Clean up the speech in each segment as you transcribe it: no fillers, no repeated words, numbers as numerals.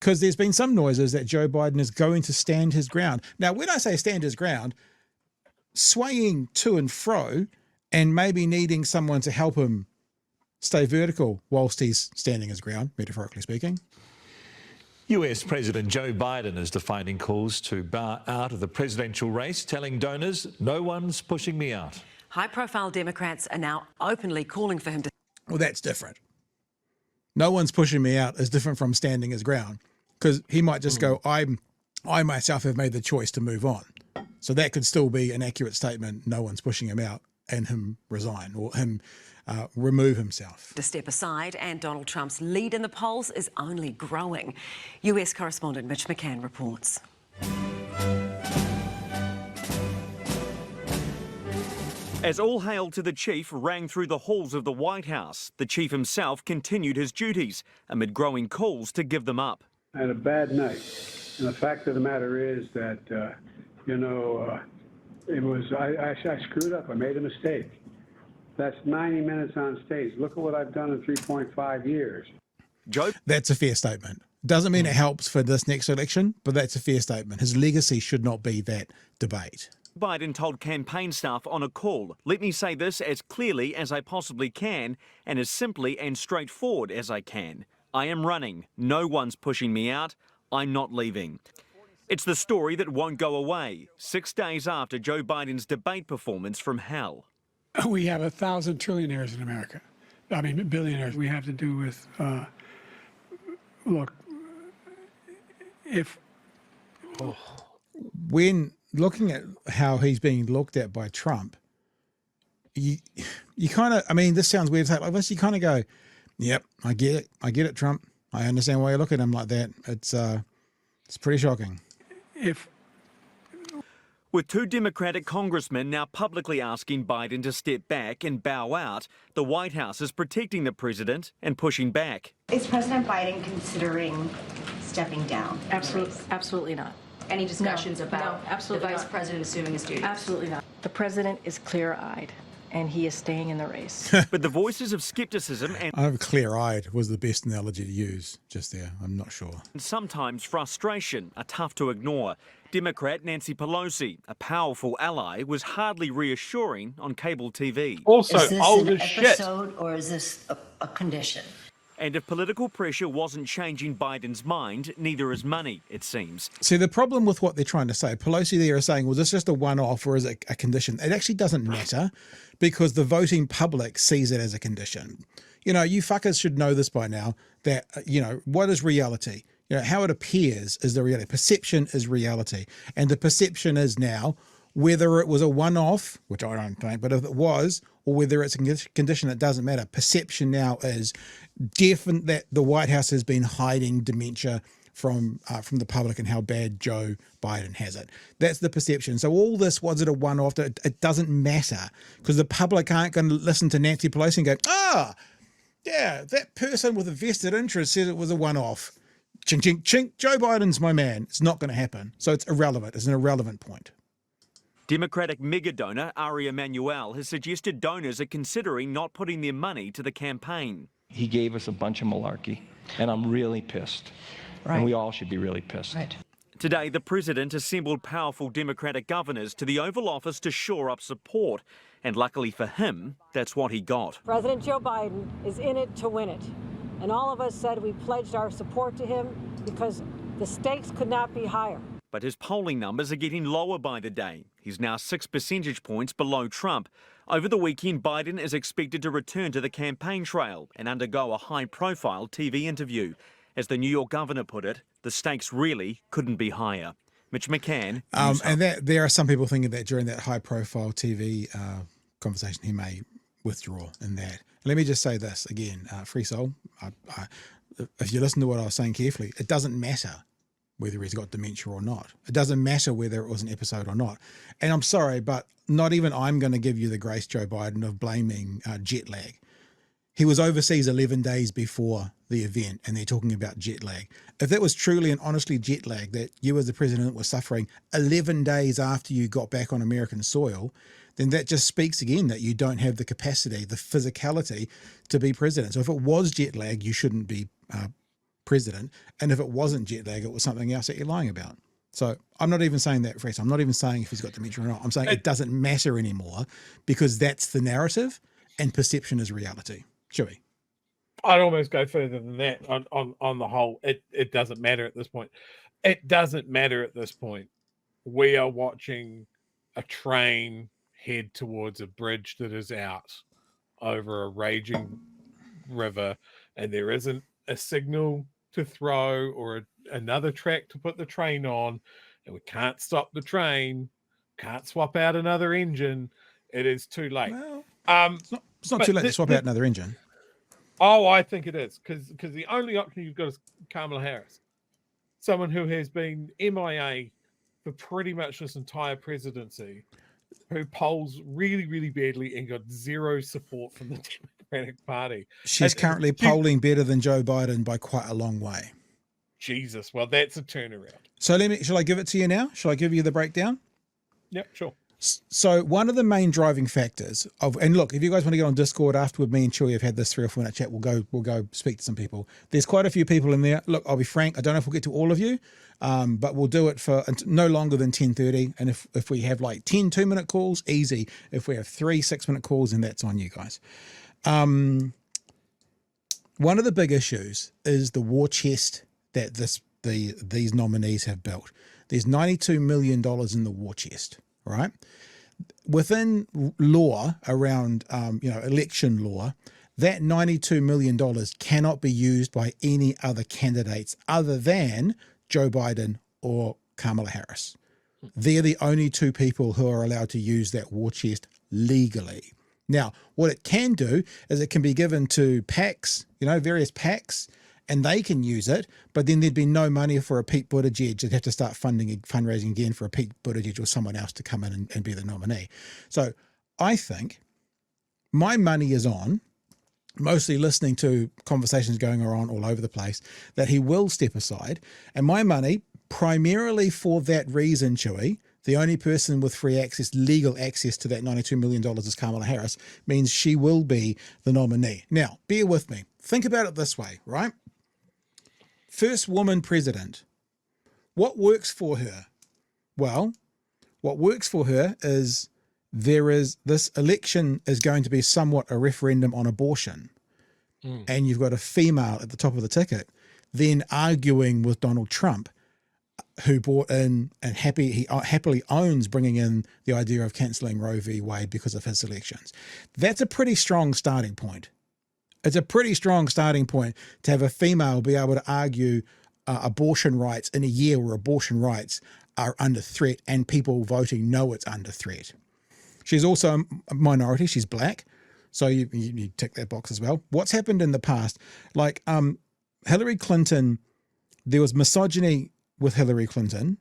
because there's been some noises that Joe Biden is going to stand his ground. Now, when I say stand his ground, swaying to and fro and maybe needing someone to help him stay vertical whilst he's standing his ground, metaphorically speaking. US President Joe Biden is defying calls to bow out of the presidential race, telling donors, no one's pushing me out. High-profile Democrats are now openly calling for him to... Well, that's different. No one's pushing me out is different from standing his ground, because he might just go, I myself have made the choice to move on. So that could still be an accurate statement. No one's pushing him out and him resign or him remove himself. To step aside, and Donald Trump's lead in the polls is only growing. US correspondent Mitch McCann reports. As all hail to the chief rang through the halls of the White House, the chief himself continued his duties amid growing calls to give them up. I had a bad night, and the fact of the matter is that, I screwed up. I made a mistake. That's 90 minutes on stage. Look at what I've done in 3.5 years. Joe? That's a fair statement. Doesn't mean it helps for this next election, but that's a fair statement. His legacy should not be that debate. Biden told campaign staff on a call, "Let me say this as clearly as I possibly can and as simply and straightforward as I can. I am running. No one's pushing me out. I'm not leaving." It's the story that won't go away, 6 days after Joe Biden's debate performance from hell. We have 1,000 trillionaires in America. I mean, billionaires. We have to do with, look, if... When looking at how he's being looked at by Trump, you kind of, I mean, this sounds weird to say like this, you kind of go, yep, I get it, Trump. I understand why you look at him like that. It's pretty shocking. With 2 Democratic congressmen now publicly asking Biden to step back and bow out, the White House is protecting the president and pushing back. Is President Biden considering stepping down? Absolutely not. Any discussions about the vice not. president assuming his duties? Absolutely not. The president is clear-eyed, and he is staying in the race. But the voices of skepticism and clear-eyed was the best analogy to use just there. I'm not sure. sometimes frustration are tough to ignore. Democrat Nancy Pelosi, a powerful ally, was hardly reassuring on cable TV. Also, is this old an as shit. episode or is this a condition? And if political pressure wasn't changing Biden's mind, neither is money, it seems. See, the problem with what they're trying to say, Pelosi there is saying, well, is this just a one-off or is it a condition? It actually doesn't matter because the voting public sees it as a condition. You know, you fuckers should know this by now that, what is reality? How it appears is the reality. Perception is reality. And the perception is now, whether it was a one-off, which I don't think, but if it was, or whether it's a condition, it doesn't matter. Perception now is definite that the White House has been hiding dementia from the public and how bad Joe Biden has it. That's the perception. So all this, was it a one-off? It doesn't matter because the public aren't going to listen to Nancy Pelosi and go, yeah, that person with a vested interest said it was a one-off. Chink, chink, chink, Joe Biden's my man. It's not going to happen. So it's irrelevant. It's an irrelevant point. Democratic mega donor Ari Emanuel has suggested donors are considering not putting their money to the campaign. He gave us a bunch of malarkey, and I'm really pissed. Right. And we all should be really pissed. Right. Today, the president assembled powerful Democratic governors to the Oval Office to shore up support. And luckily for him, that's what he got. President Joe Biden is in it to win it. And all of us said we pledged our support to him because the stakes could not be higher. But his polling numbers are getting lower by the day. He's now 6 percentage points below Trump. Over the weekend, Biden is expected to return to the campaign trail and undergo a high-profile TV interview. As the New York governor put it, the stakes really couldn't be higher. Mitch McCann. And there are some people thinking that during that high-profile TV conversation, he may withdraw in that. Let me just say this again, Free Soul, if you listen to what I was saying carefully, it doesn't matter whether he's got dementia or not. It doesn't matter whether it was an episode or not. And I'm sorry, but not even I'm going to give you the grace, Joe Biden, of blaming jet lag. He was overseas 11 days before the event, and they're talking about jet lag. If that was truly and honestly jet lag that you as the president were suffering 11 days after you got back on American soil, then that just speaks again that you don't have the capacity, the physicality to be president. So if it was jet lag, you shouldn't be president. And if it wasn't jet lag, it was something else that you're lying about. So I'm not even saying that, Fresh. I'm not even saying if he's got dementia or not. I'm saying it doesn't matter anymore because that's the narrative and perception is reality. Chewy. I'd almost go further than that on the whole. It doesn't matter at this point. It doesn't matter at this point. We are watching a train head towards a bridge that is out over a raging river, and there isn't a signal to throw or another track to put the train on, and we can't stop the train, can't swap out another engine. It is too late. Well, it's not too late to swap out another engine. Oh, I think it is, because the only option you've got is Kamala Harris, someone who has been MIA for pretty much this entire presidency, who polls really, really badly and got zero support from the Democratic Party. She's currently polling better than Joe Biden by quite a long way. Jesus, well, that's a turnaround. So shall I give it to you now? Shall I give you the breakdown? Yep, sure. So one of the main driving factors and look, if you guys want to get on Discord afterward, me and Chewy have had this 3 or 4 minute chat. We'll go speak to some people. There's quite a few people in there. Look, I'll be frank. I don't know if we'll get to all of you, but we'll do it for no longer than 10:30. And if we have like 10 2-minute calls, easy. If we have 3 6-minute calls, then that's on you guys. One of the big issues is the war chest that these nominees have built. There's $92 million in the war chest. Right, within law around election law, that $92 million cannot be used by any other candidates other than Joe Biden or Kamala Harris. They're the only 2 people who are allowed to use that war chest legally. Now, what it can do is it can be given to PACs, various PACs, and they can use it, but then there'd be no money for a Pete Buttigieg. They'd have to start fundraising again for a Pete Buttigieg or someone else to come in and be the nominee. So I think my money is on, mostly listening to conversations going on all over the place, that he will step aside. And my money, primarily for that reason, Chewy, the only person with free access, legal access to that $92 million is Kamala Harris, means she will be the nominee. Now, bear with me. Think about it this way, right? First woman president. What works for her? Well, what works for her is this election is going to be somewhat a referendum on abortion. And you've got a female at the top of the ticket, then arguing with Donald Trump, who brought in and he happily owns bringing in the idea of cancelling Roe v. Wade because of his elections. That's a pretty strong starting point. It's a pretty strong starting point to have a female be able to argue abortion rights in a year where abortion rights are under threat and people voting know it's under threat. She's also a minority. She's black. So you tick that box as well. What's happened in the past? Like Hillary Clinton, there was misogyny with Hillary Clinton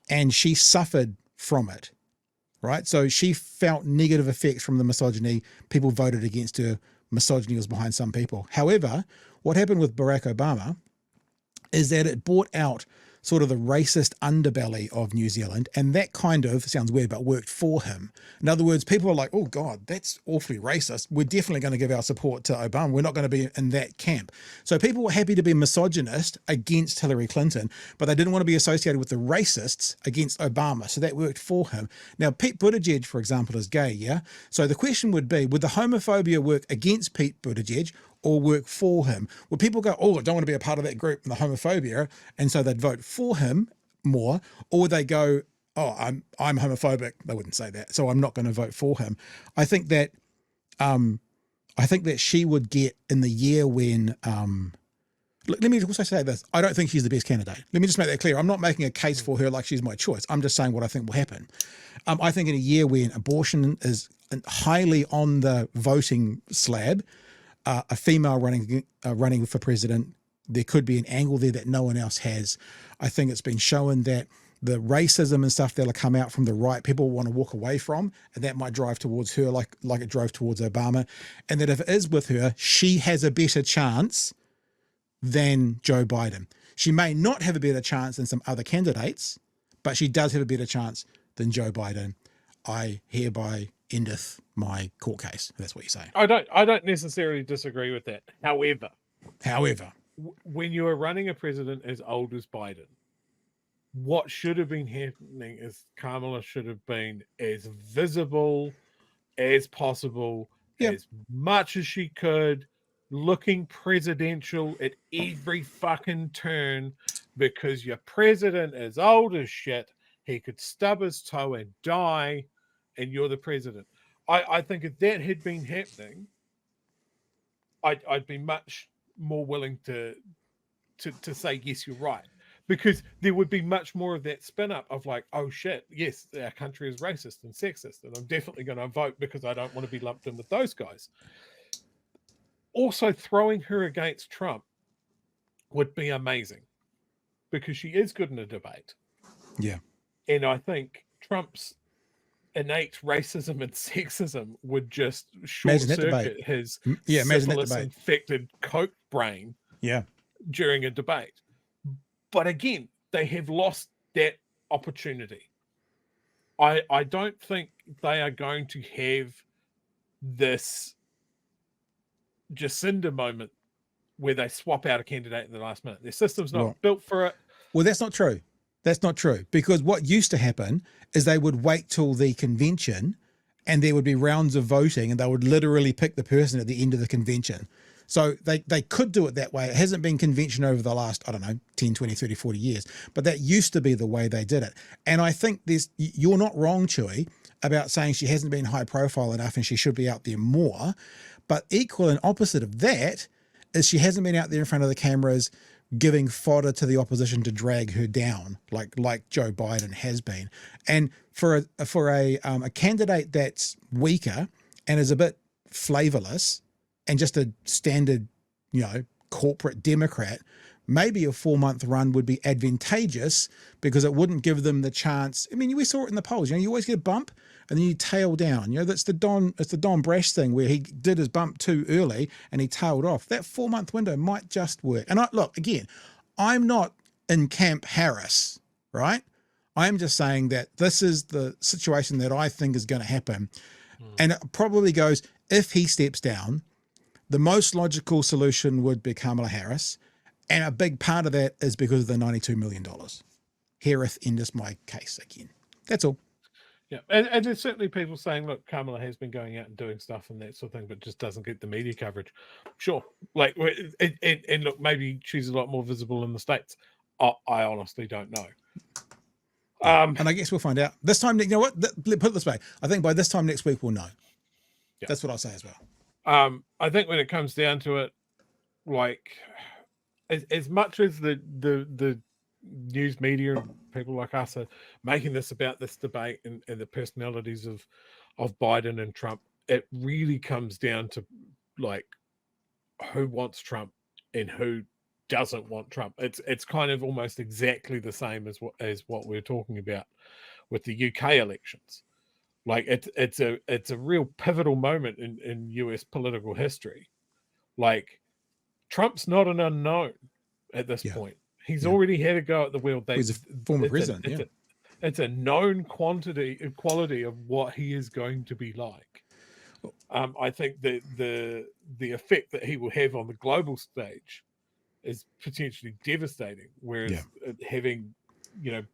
and she suffered from it, right? So she felt negative effects from the misogyny. People voted against her. Misogyny was behind some people. However, what happened with Barack Obama is that it brought out sort of the racist underbelly of New Zealand, and that kind of, sounds weird, but worked for him. In other words, people are like, oh God, that's awfully racist. We're definitely going to give our support to Obama. We're not going to be in that camp. So people were happy to be misogynist against Hillary Clinton, but they didn't want to be associated with the racists against Obama. So that worked for him. Now, Pete Buttigieg, for example, is gay, yeah? So the question would be, would the homophobia work against Pete Buttigieg or work for him? Would people go, oh, I don't want to be a part of that group and the homophobia, and so they'd vote for him more? Or would they go, oh, I'm homophobic? They wouldn't say that, so I'm not going to vote for him. I think that she would get in the year when let me also say this. I don't think she's the best candidate. Let me just make that clear. I'm not making a case for her like she's my choice. I'm just saying what I think will happen. I think in a year when abortion is highly on the voting slab, a female running for president, there could be an angle there that no one else has. I think it's been shown that the racism and stuff that'll come out from the right, people want to walk away from, and that might drive towards her like it drove towards Obama. And that if it is with her, she has a better chance than Joe Biden. She may not have a better chance than some other candidates, but she does have a better chance than Joe Biden. I hereby endeth my court case. That's what you say. I don't necessarily disagree with that. However, when you are running a president as old as Biden, what should have been happening is Kamala should have been as visible as possible, as much as she could, looking presidential at every fucking turn, because your president is old as shit. He could stub his toe and die, and you're the president. I think if that had been happening, I'd be much more willing to say, yes, you're right. Because there would be much more of that spin up of like, oh shit, yes, our country is racist and sexist, and I'm definitely going to vote because I don't want to be lumped in with those guys. Also, throwing her against Trump would be amazing because she is good in a debate. Yeah. And I think Trump's innate racism and sexism would just short circuit his syphilis-infected coke brain during a debate. But again, they have lost that opportunity. I don't think they are going to have this Jacinda moment where they swap out a candidate in the last minute. Their system's not built for it. Well, that's not true. That's not true, because what used to happen is they would wait till the convention and there would be rounds of voting and they would literally pick the person at the end of the convention. So they could do it that way. It hasn't been convention over the last, I don't know, 10, 20, 30, 40 years, but that used to be the way they did it. And I think you're not wrong, Chewy, about saying she hasn't been high profile enough and she should be out there more. But equal and opposite of that is she hasn't been out there in front of the cameras giving fodder to the opposition to drag her down like Joe Biden has been. And for a candidate that's weaker and is a bit flavorless and just a standard, corporate Democrat, maybe a 4-month run would be advantageous because it wouldn't give them the chance. I mean, we saw it in the polls. You always get a bump and then you tail down. It's the Don Brash thing where he did his bump too early and he tailed off. That 4-month window might just work. And look, again, I'm not in Camp Harris, right? I'm just saying that this is the situation that I think is going to happen. And it probably goes, if he steps down, the most logical solution would be Kamala Harris. And a big part of that is because of the $92 million. Hereth endeth my case again. That's all. Yeah, and there's certainly people saying, look, Kamala has been going out and doing stuff and that sort of thing, but just doesn't get the media coverage. Sure. And look, maybe she's a lot more visible in the States. I honestly don't know. And I guess we'll find out. This time, you know what? Put it this way. I think by this time next week, we'll know. Yeah. That's what I'll say as well. I think when it comes down to it, like, as much as the news media and people like us are making this about this debate and the personalities of Biden and Trump, it really comes down to like who wants Trump and who doesn't want Trump. It's kind of almost exactly the same as what we're talking about with the UK elections. Like it's a real pivotal moment in US political history. Like Trump's not an unknown at this point. He's already had a go at the wheel. He's a former president. It's a known quality of what he is going to be like. I think that the effect that he will have on the global stage is potentially devastating. Whereas having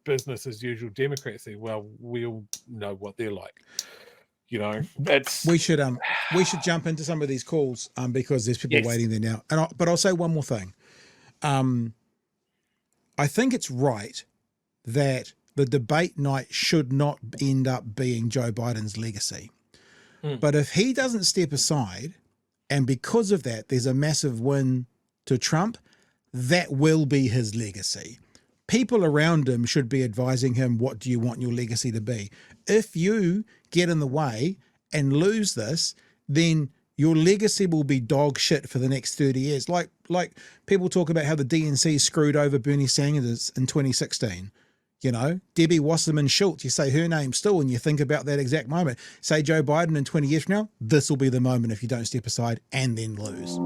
business as usual democracy, well, we'll know what they're like. That's we should jump into some of these calls because there's people waiting there now. But I'll say one more thing. I think it's right that the debate night should not end up being Joe Biden's legacy. But if he doesn't step aside, and because of that, there's a massive win to Trump, that will be his legacy. People around him should be advising him, what do you want your legacy to be? If you get in the way and lose this, then your legacy will be dog shit for the next 30 years. Like people talk about how the DNC screwed over Bernie Sanders in 2016. Debbie Wasserman Schultz, you say her name still and you think about that exact moment. Say Joe Biden in 20 years from now, this will be the moment if you don't step aside and then lose.